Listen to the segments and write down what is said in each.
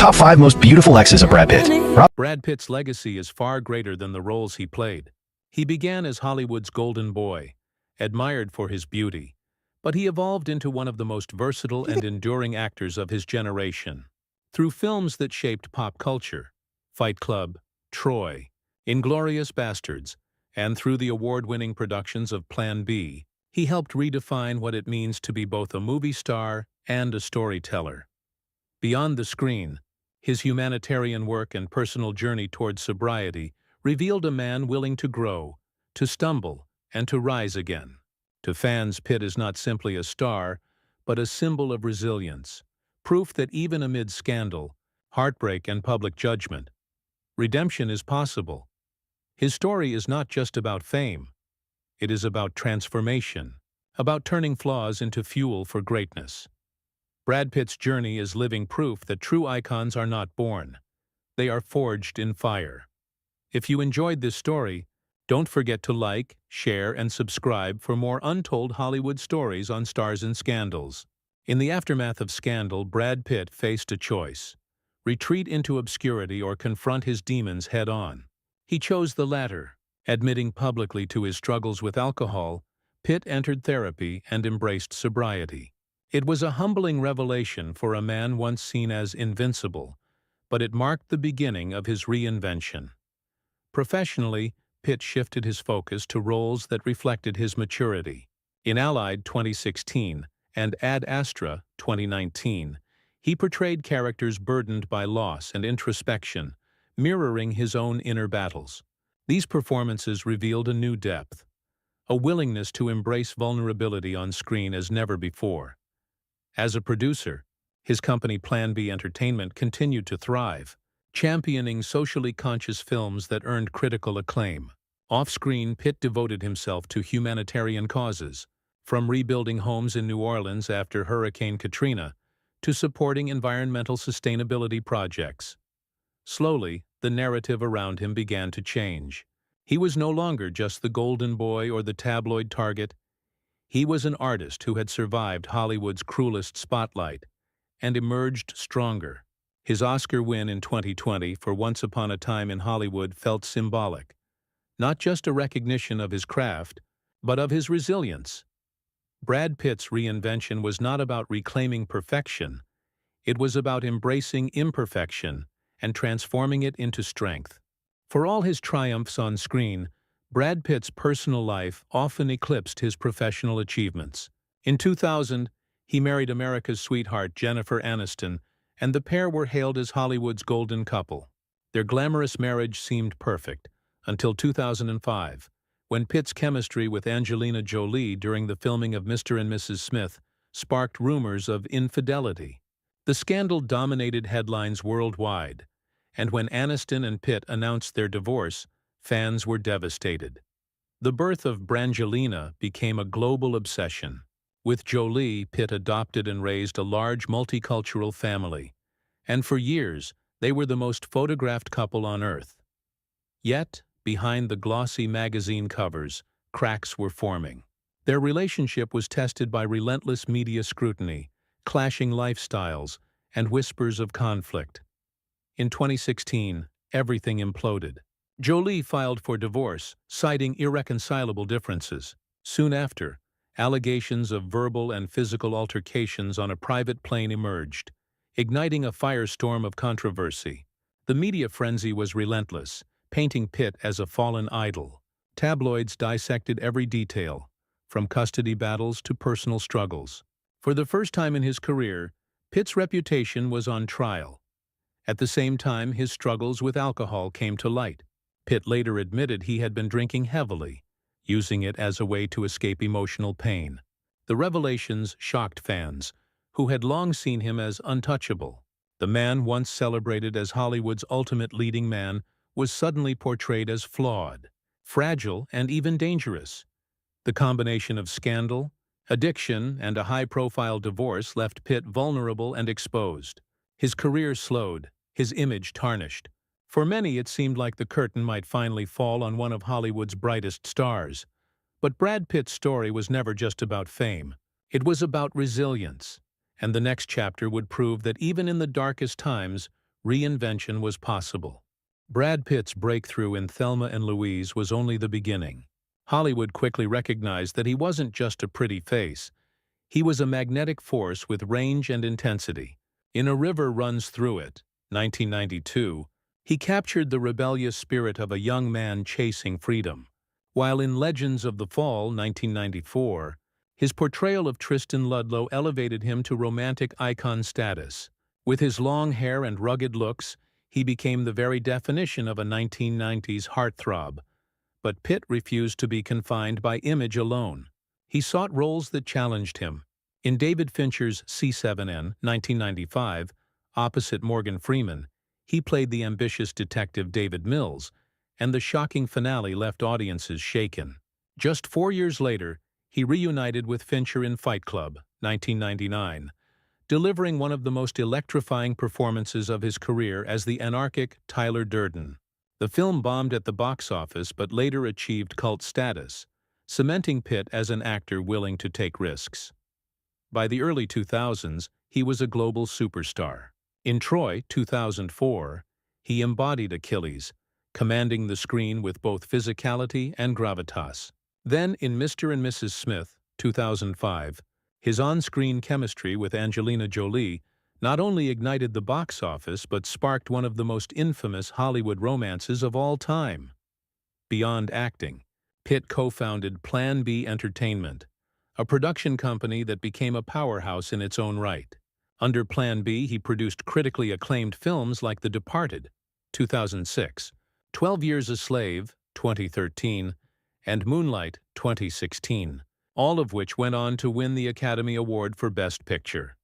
Top 5 most beautiful exes of Brad Pitt. Brad Pitt's legacy is far greater than the roles he played. He began as Hollywood's golden boy, admired for his beauty, but he evolved into one of the most versatile and enduring actors of his generation. Through films that shaped pop culture, Fight Club, Troy, Inglourious Basterds, and through the award-winning productions of Plan B, he helped redefine what it means to be both a movie star and a storyteller. Beyond the screen, his humanitarian work and personal journey toward sobriety revealed a man willing to grow, to stumble, and to rise again. To fans, Pitt is not simply a star, but a symbol of resilience, proof that even amid scandal, heartbreak, and public judgment, redemption is possible. His story is not just about fame. It is about transformation, about turning flaws into fuel for greatness. Brad Pitt's journey is living proof that true icons are not born. They are forged in fire. If you enjoyed this story, don't forget to like, share, and subscribe for more untold Hollywood stories on stars and scandals. In the aftermath of scandal, Brad Pitt faced a choice: retreat into obscurity or confront his demons head-on. He chose the latter. Admitting publicly to his struggles with alcohol, Pitt entered therapy and embraced sobriety. It was a humbling revelation for a man once seen as invincible, but it marked the beginning of his reinvention. Professionally, Pitt shifted his focus to roles that reflected his maturity. In Allied 2016 and Ad Astra 2019, he portrayed characters burdened by loss and introspection, mirroring his own inner battles. These performances revealed a new depth, a willingness to embrace vulnerability on screen as never before. As a producer, his company Plan B Entertainment continued to thrive, championing socially conscious films that earned critical acclaim. Off-screen, Pitt devoted himself to humanitarian causes, from rebuilding homes in New Orleans after Hurricane Katrina to supporting environmental sustainability projects. Slowly, the narrative around him began to change. He was no longer just the golden boy or the tabloid target. He was an artist who had survived Hollywood's cruelest spotlight and emerged stronger. His Oscar win in 2020 for Once Upon a Time in Hollywood felt symbolic, not just a recognition of his craft, but of his resilience. Brad Pitt's reinvention was not about reclaiming perfection. It was about embracing imperfection and transforming it into strength. For all his triumphs on screen, Brad Pitt's personal life often eclipsed his professional achievements. In 2000, he married America's sweetheart Jennifer Aniston, and the pair were hailed as Hollywood's golden couple. Their glamorous marriage seemed perfect, until 2005, when Pitt's chemistry with Angelina Jolie during the filming of Mr. and Mrs. Smith sparked rumors of infidelity. The scandal dominated headlines worldwide, and when Aniston and Pitt announced their divorce, fans were devastated. The birth of Brangelina became a global obsession. With Jolie, Pitt adopted and raised a large multicultural family, and for years, they were the most photographed couple on Earth. Yet, behind the glossy magazine covers, cracks were forming. Their relationship was tested by relentless media scrutiny, clashing lifestyles, and whispers of conflict. In 2016, everything imploded. Jolie filed for divorce, citing irreconcilable differences. Soon after, allegations of verbal and physical altercations on a private plane emerged, igniting a firestorm of controversy. The media frenzy was relentless, painting Pitt as a fallen idol. Tabloids dissected every detail, from custody battles to personal struggles. For the first time in his career, Pitt's reputation was on trial. At the same time, his struggles with alcohol came to light. Pitt later admitted he had been drinking heavily, using it as a way to escape emotional pain. The revelations shocked fans, who had long seen him as untouchable. The man once celebrated as Hollywood's ultimate leading man was suddenly portrayed as flawed, fragile, and even dangerous. The combination of scandal, addiction, and a high-profile divorce left Pitt vulnerable and exposed. His career slowed, his image tarnished. For many, it seemed like the curtain might finally fall on one of Hollywood's brightest stars. But Brad Pitt's story was never just about fame. It was about resilience. And the next chapter would prove that even in the darkest times, reinvention was possible. Brad Pitt's breakthrough in Thelma and Louise was only the beginning. Hollywood quickly recognized that he wasn't just a pretty face. He was a magnetic force with range and intensity. In A River Runs Through It, 1992, he captured the rebellious spirit of a young man chasing freedom. While in Legends of the Fall, 1994, his portrayal of Tristan Ludlow elevated him to romantic icon status. With his long hair and rugged looks, he became the very definition of a 1990s heartthrob. But Pitt refused to be confined by image alone. He sought roles that challenged him. In David Fincher's C7N, 1995, opposite Morgan Freeman, he played the ambitious detective David Mills, and the shocking finale left audiences shaken. Just 4 years later, he reunited with Fincher in Fight Club, 1999, delivering one of the most electrifying performances of his career as the anarchic Tyler Durden. The film bombed at the box office but later achieved cult status, cementing Pitt as an actor willing to take risks. By the early 2000s, he was a global superstar. In Troy, 2004, he embodied Achilles, commanding the screen with both physicality and gravitas. Then, in Mr. and Mrs. Smith, 2005, his on-screen chemistry with Angelina Jolie not only ignited the box office but sparked one of the most infamous Hollywood romances of all time. Beyond acting, Pitt co-founded Plan B Entertainment, a production company that became a powerhouse in its own right. Under Plan B, he produced critically acclaimed films like The Departed, 2006, 12 Years a Slave, 2013, and Moonlight, 2016, all of which went on to win the Academy Award for Best Picture.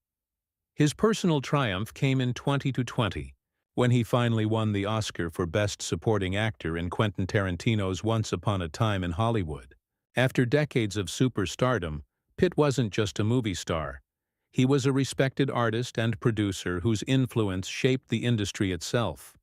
His personal triumph came in 2020, when he finally won the Oscar for Best Supporting Actor in Quentin Tarantino's Once Upon a Time in Hollywood. After decades of superstardom, Pitt wasn't just a movie star. He was a respected artist and producer whose influence shaped the industry itself.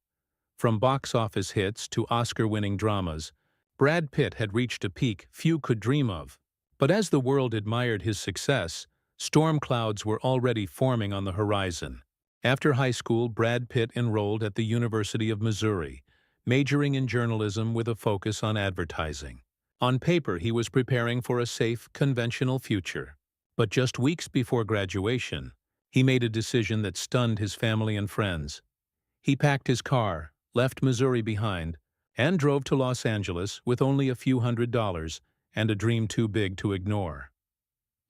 From box office hits to Oscar-winning dramas, Brad Pitt had reached a peak few could dream of. But as the world admired his success, storm clouds were already forming on the horizon. After high school, Brad Pitt enrolled at the University of Missouri, majoring in journalism with a focus on advertising. On paper, he was preparing for a safe, conventional future. But just weeks before graduation, he made a decision that stunned his family and friends. He packed his car, left Missouri behind, and drove to Los Angeles with only a few $100s and a dream too big to ignore.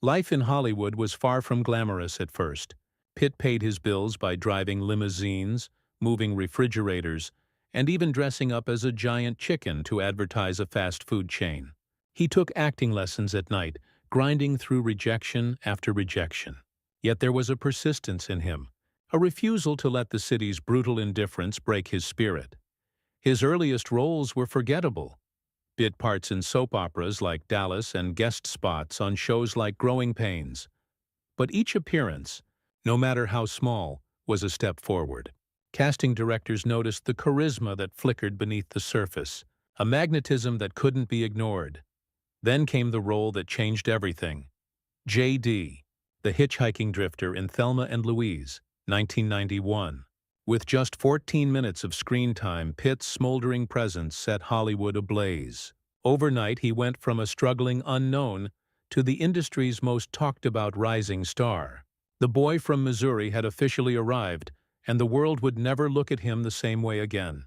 Life in Hollywood was far from glamorous at first. Pitt paid his bills by driving limousines, moving refrigerators, and even dressing up as a giant chicken to advertise a fast food chain. He took acting lessons at night, grinding through rejection after rejection. Yet there was a persistence in him, a refusal to let the city's brutal indifference break his spirit. His earliest roles were forgettable. Bit parts in soap operas like Dallas and guest spots on shows like Growing Pains. But each appearance, no matter how small, was a step forward. Casting directors noticed the charisma that flickered beneath the surface, a magnetism that couldn't be ignored. Then came the role that changed everything. J.D., the hitchhiking drifter in Thelma and Louise, 1991. With just 14 minutes of screen time, Pitt's smoldering presence set Hollywood ablaze. Overnight, he went from a struggling unknown to the industry's most talked-about rising star. The boy from Missouri had officially arrived, and the world would never look at him the same way again.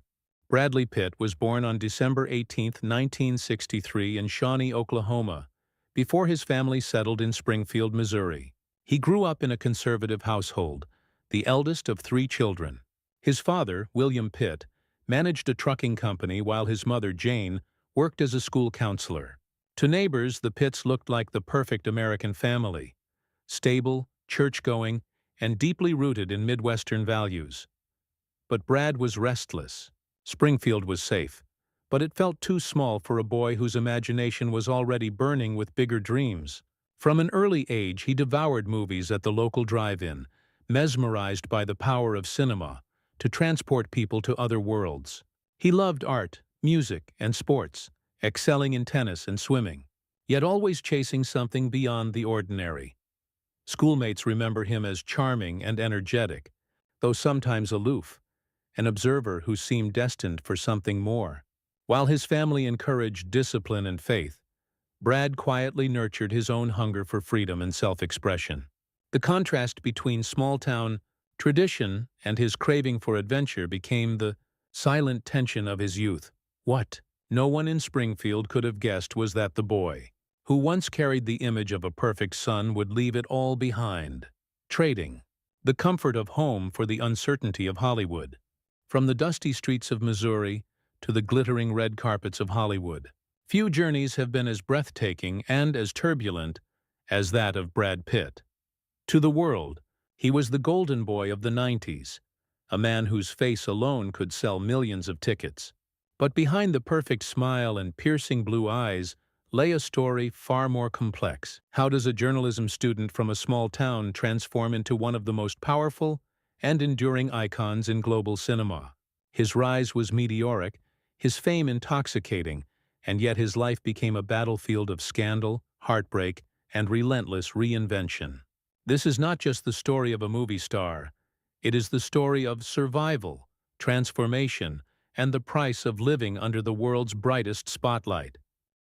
Bradley Pitt was born on December 18, 1963 in Shawnee, Oklahoma, before his family settled in Springfield, Missouri. He grew up in a conservative household, the eldest of 3 children. His father, William Pitt, managed a trucking company while his mother, Jane, worked as a school counselor. To neighbors, the Pitts looked like the perfect American family, stable, church-going, and deeply rooted in Midwestern values. But Brad was restless. Springfield was safe, but it felt too small for a boy whose imagination was already burning with bigger dreams. From an early age, he devoured movies at the local drive-in, mesmerized by the power of cinema to transport people to other worlds. He loved art, music, and sports, excelling in tennis and swimming, yet always chasing something beyond the ordinary. Schoolmates remember him as charming and energetic, though sometimes aloof, an observer who seemed destined for something more. While his family encouraged discipline and faith, Brad quietly nurtured his own hunger for freedom and self-expression. The contrast between small-town tradition and his craving for adventure became the silent tension of his youth. What no one in Springfield could have guessed was that the boy, who once carried the image of a perfect son, would leave it all behind, trading the comfort of home for the uncertainty of Hollywood. From the dusty streets of Missouri to the glittering red carpets of Hollywood, few journeys have been as breathtaking and as turbulent as that of Brad Pitt. To the world, he was the golden boy of the 90s, a man whose face alone could sell millions of tickets. But behind the perfect smile and piercing blue eyes lay a story far more complex. How does a journalism student from a small town transform into one of the most powerful and enduring icons in global cinema? His rise was meteoric, his fame intoxicating, and yet his life became a battlefield of scandal, heartbreak, and relentless reinvention. This is not just the story of a movie star. It is the story of survival, transformation, and the price of living under the world's brightest spotlight.